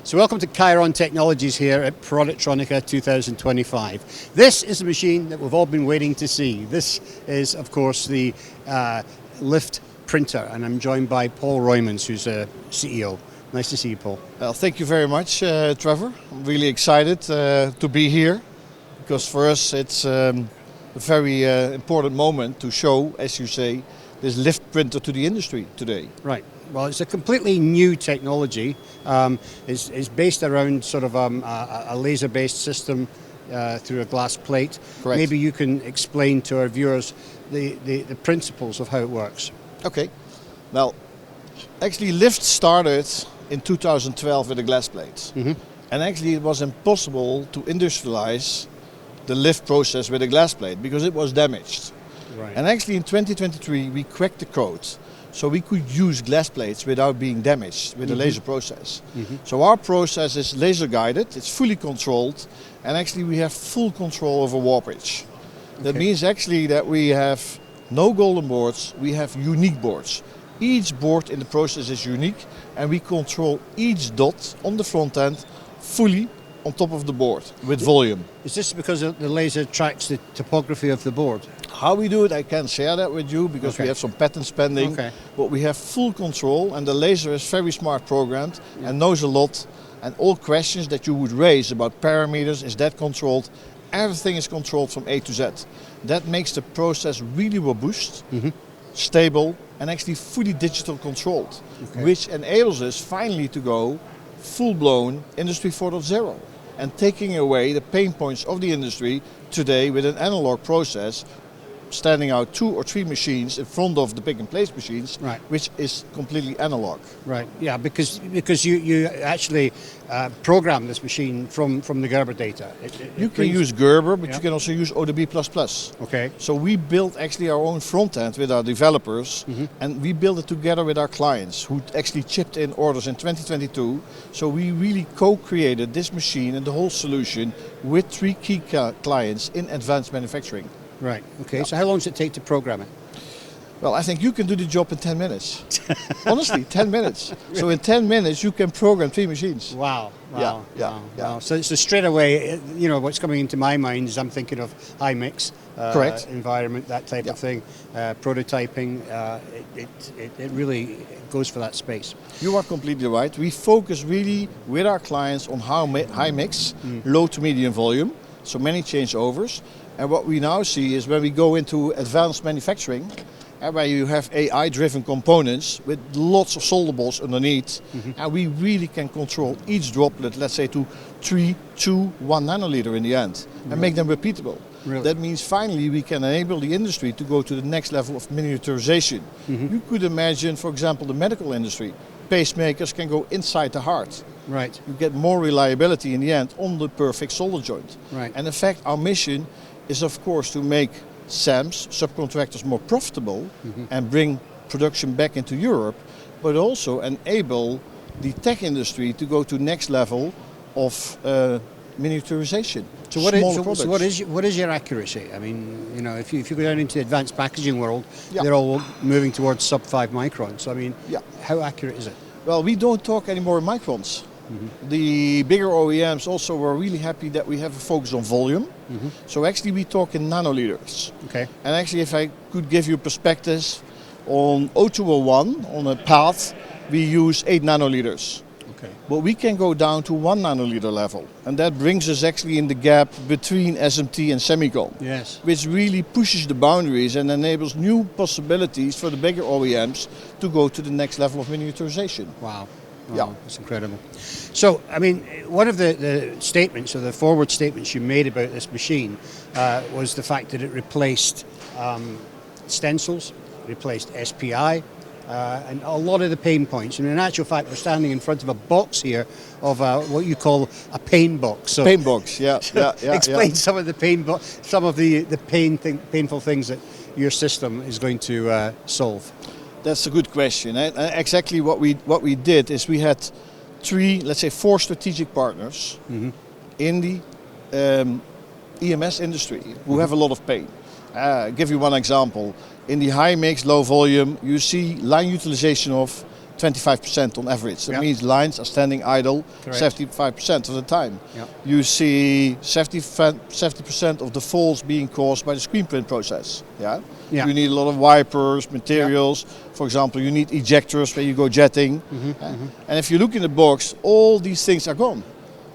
So welcome to Keiron Technologies here at Productronica 2025. This is the machine that we've all been waiting to see. This is, of course, the lift printer, and I'm joined by Paul Rooimans, who's a CEO. Nice to see you, Paul. Well, thank you very much, Trevor. I'm really excited to be here, because for us it's a very important moment to show, as you say, this lift printer to the industry today. Right. Well, it's a completely new technology. It's based around sort of a laser-based system through a glass plate. Correct. Maybe you can explain to our viewers the principles of how it works. Okay. Well, actually lift started in 2012 with a glass plate. Mm-hmm. And actually it was impossible to industrialize the lift process with a glass plate because it was damaged. Right. And actually in 2023 we cracked the code. So we could use glass plates without being damaged with the laser process. Mm-hmm. So our process is laser guided, it's fully controlled, and actually we have full control over warpage. That Okay. means actually that we have no golden boards, we have unique boards. Each board in the process is unique, and we control each dot on the front end fully on top of the board with volume. Is this because the laser tracks the topography of the board? How we do it, I can't share that with you because Okay. we have some patents pending. Okay. But we have full control, and the laser is very smart programmed and knows a lot. And all questions that you would raise about parameters, is that controlled? Everything is controlled from A to Z. That makes the process really robust, stable, and actually fully digital controlled, Okay. which enables us finally to go full-blown Industry 4.0 and taking away the pain points of the industry today with an analog process, standing out 2 or 3 machines in front of the pick and place machines, Right. which is completely analog. Right. Yeah, because you actually program this machine from the Gerber data. You can use Gerber, but Yeah. you can also use ODB++. Okay. So we built actually our own front end with our developers, and we built it together with our clients who actually chipped in orders in 2022. So we really co-created this machine and the whole solution with 3 key clients in advanced manufacturing. Right. Okay. Yeah. So how long does it take to program it? Well, I think you can do the job in 10 minutes. Honestly, 10 minutes. So in 10 minutes you can program 3 machines. Wow. Wow. Yeah, yeah, Wow. yeah. Wow. So straight away, you know, what's coming into my mind is I'm thinking of high mix Correct. environment, that type of thing, prototyping. It really goes for that space. You are completely right. We focus really with our clients on high mix, low to medium volume, so many changeovers. And what we now see is when we go into advanced manufacturing, where you have AI-driven components with lots of soldables underneath, and we really can control each droplet, let's say to 3, 2, 1 nanoliter in the end, and make them repeatable. Really? That means finally we can enable the industry to go to the next level of miniaturization. You could imagine, for example, the medical industry. Pacemakers can go inside the heart. Right. You get more reliability in the end on the perfect solder joint. Right. And in fact, our mission is of course to make SAMs, subcontractors, more profitable and bring production back into Europe, but also enable the tech industry to go to next level of miniaturization. So what is your accuracy? I mean, you know, if you go down into the advanced packaging world, Yeah. they're all moving towards sub 5 microns. So I mean, Yeah. how accurate is it? Well, we don't talk anymore in microns. The bigger OEMs also were really happy that we have a focus on volume. So actually we talk in nanoliters. Okay. And actually if I could give you perspectives on O201, on a path, we use 8 nanoliters. Okay. But we can go down to 1 nanoliter level. And that brings us actually in the gap between SMT and semicon. Yes. Which really pushes the boundaries and enables new possibilities for the bigger OEMs to go to the next level of miniaturization. Wow. Yeah. Wow, that's incredible. So, I mean, one of the statements or the forward statements you made about this machine was the fact that it replaced stencils, replaced SPI, and a lot of the pain points. And in actual fact, we're standing in front of a box here of what you call a pain box. So Pain box, yeah. explain some of the some of the painful things that your system is going to solve. That's a good question. Exactly what we did is we had 3, let's say 4 strategic partners in the EMS industry who have a lot of pain. Give you one example. In the high mix, low volume, you see line utilization of 25% on average. That Yeah. means lines are standing idle Correct. 75% of the time. Yeah. You see 70% of the falls being caused by the screen print process. Yeah? Yeah. You need a lot of wipers, materials. For example, you need ejectors where you go jetting. And if you look in the box, all these things are gone.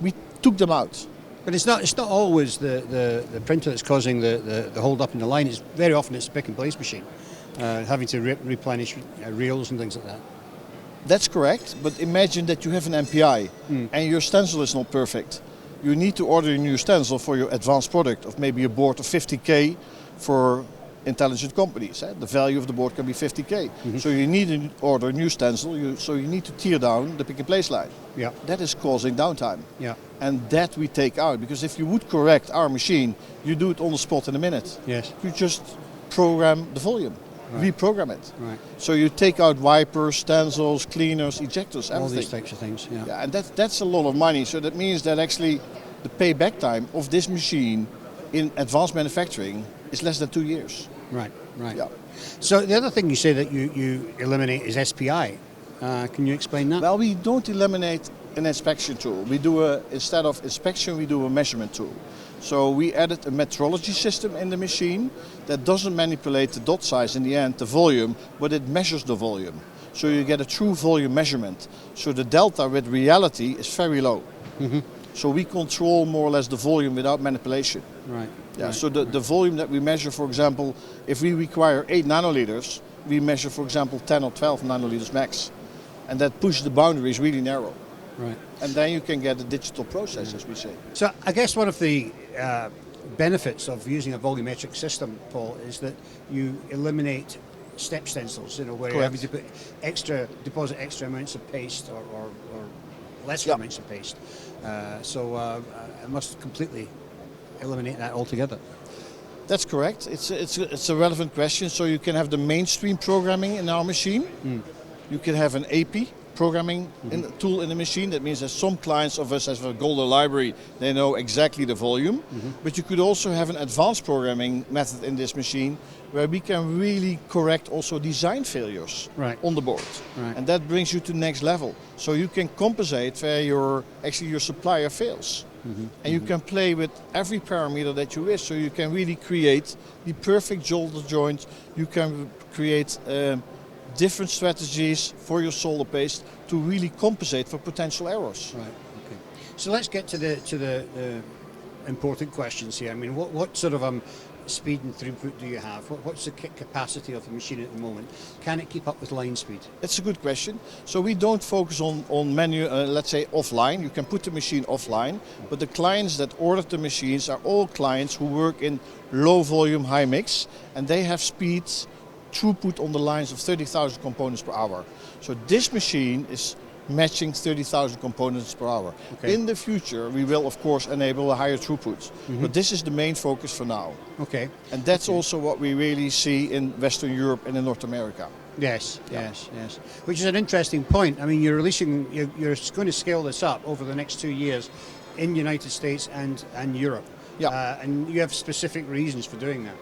We took them out. But it's not always the printer that's causing the hold up in the line. It's very often it's a pick and place machine, having to replenish reels and things like that. That's correct, but imagine that you have an MPI and your stencil is not perfect. You need to order a new stencil for your advanced product of maybe a board of 50K for intelligent companies. The value of the board can be 50K. So you need to order a new stencil, so you need to tear down the pick and place line. Yeah. That is causing downtime. Yeah. And that we take out, because if you would correct our machine, you do it on the spot in a minute. Yes. You just program the volume, reprogram it. Right. So you take out wipers, stencils, cleaners, ejectors, everything. All these types of things. Yeah. Yeah, and that's a lot of money. So that means that actually the payback time of this machine in advanced manufacturing is less than 2 years. Right. Right. Yeah. So the other thing you say that you eliminate is SPI. Can you explain that? Well, we don't eliminate an inspection tool. We do instead of inspection, we do a measurement tool. So we added a metrology system in the machine that doesn't manipulate the dot size in the end, the volume, but it measures the volume. So you get a true volume measurement. So the delta with reality is very low. So we control more or less the volume without manipulation. Right. Yeah. Right. So the volume that we measure, for example, if we require 8 nanoliters, we measure, for example, 10 or 12 nanoliters max. And that pushes the boundaries really narrow. Right. And then you can get a digital process, as we say. So I guess one of the benefits of using a volumetric system, Paul, is that you eliminate step stencils. You know, where you're having to deposit extra amounts of paste or lesser amounts of paste. So I must completely eliminate that altogether. That's correct. It's a relevant question. So you can have the mainstream programming in our machine. You can have an AP programming tool in the machine. That means that some clients of us have a golden library. They know exactly the volume. But you could also have an advanced programming method in this machine where we can really correct also design failures on the board. Right. And that brings you to the next level. So you can compensate where your supplier fails. And you can play with every parameter that you wish. So you can really create the perfect solder joint. You can create different strategies for your solder paste to really compensate for potential errors. Right. Okay. So let's get to the important questions here. I mean, what sort of speed and throughput do you have? What's the capacity of the machine at the moment? Can it keep up with line speed? That's a good question. So we don't focus on menu, let's say offline. You can put the machine offline, but the clients that ordered the machines are all clients who work in low volume, high mix, and they have speeds throughput on the lines of 30,000 components per hour. So this machine is matching 30,000 components per hour. Okay. In the future, we will of course enable a higher throughput, but this is the main focus for now. Okay. And that's also what we really see in Western Europe and in North America. Yes, yes. Which is an interesting point. I mean, you're going to scale this up over the next 2 years in the United States and Europe. Yeah. And you have specific reasons for doing that.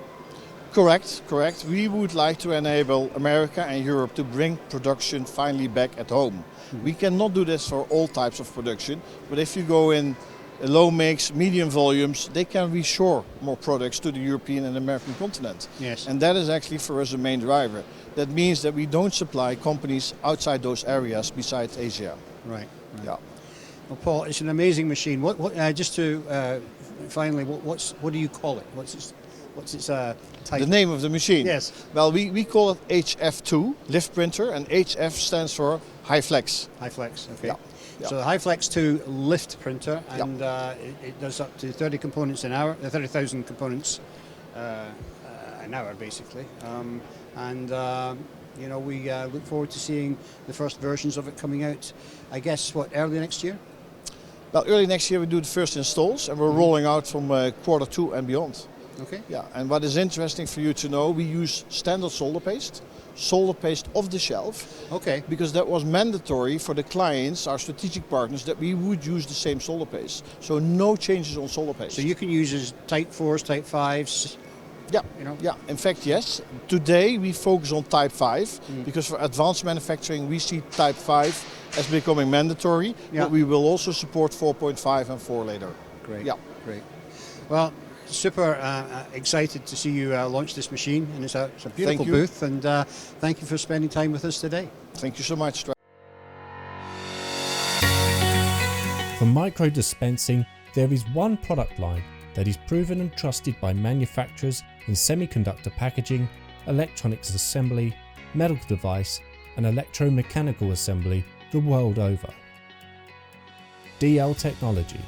Correct. We would like to enable America and Europe to bring production finally back at home. We cannot do this for all types of production, but if you go in low mix, medium volumes, they can reshore more products to the European and American continent. Yes. And that is actually for us a main driver. That means that we don't supply companies outside those areas besides Asia. Right. Yeah. Well, Paul, it's an amazing machine. Just to finally, what do you call it? What's its type? The name of the machine? Yes. Well, we call it HF2, lift printer, and HF stands for high flex. High flex, okay. Yeah. So the high flex 2 lift printer, and it does up to 30 components an hour, 30,000 components an hour, basically. We look forward to seeing the first versions of it coming out, I guess, early next year? Well, early next year we do the first installs, and we're rolling out from Q2 and beyond. Okay. Yeah, and what is interesting for you to know, we use standard solder paste off the shelf. Okay. Because that was mandatory for the clients, our strategic partners, that we would use the same solder paste. So no changes on solder paste. So you can use as type 4s, type 5s, Yeah, You know? yeah. In fact, yes. Today we focus on Type 5 because for advanced manufacturing we see Type 5 as becoming mandatory, Yeah. but we will also support 4.5 and 4 later. Great. Yeah. Great. Well, super excited to see you launch this machine, and it's a beautiful you. booth. And thank you for spending time with us today. Thank you so much. For micro dispensing, there is one product line that is proven and trusted by manufacturers in semiconductor packaging, electronics assembly, medical device, and electromechanical assembly the world over. DL Technology,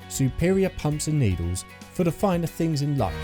superior pumps and needles for the finer things in life.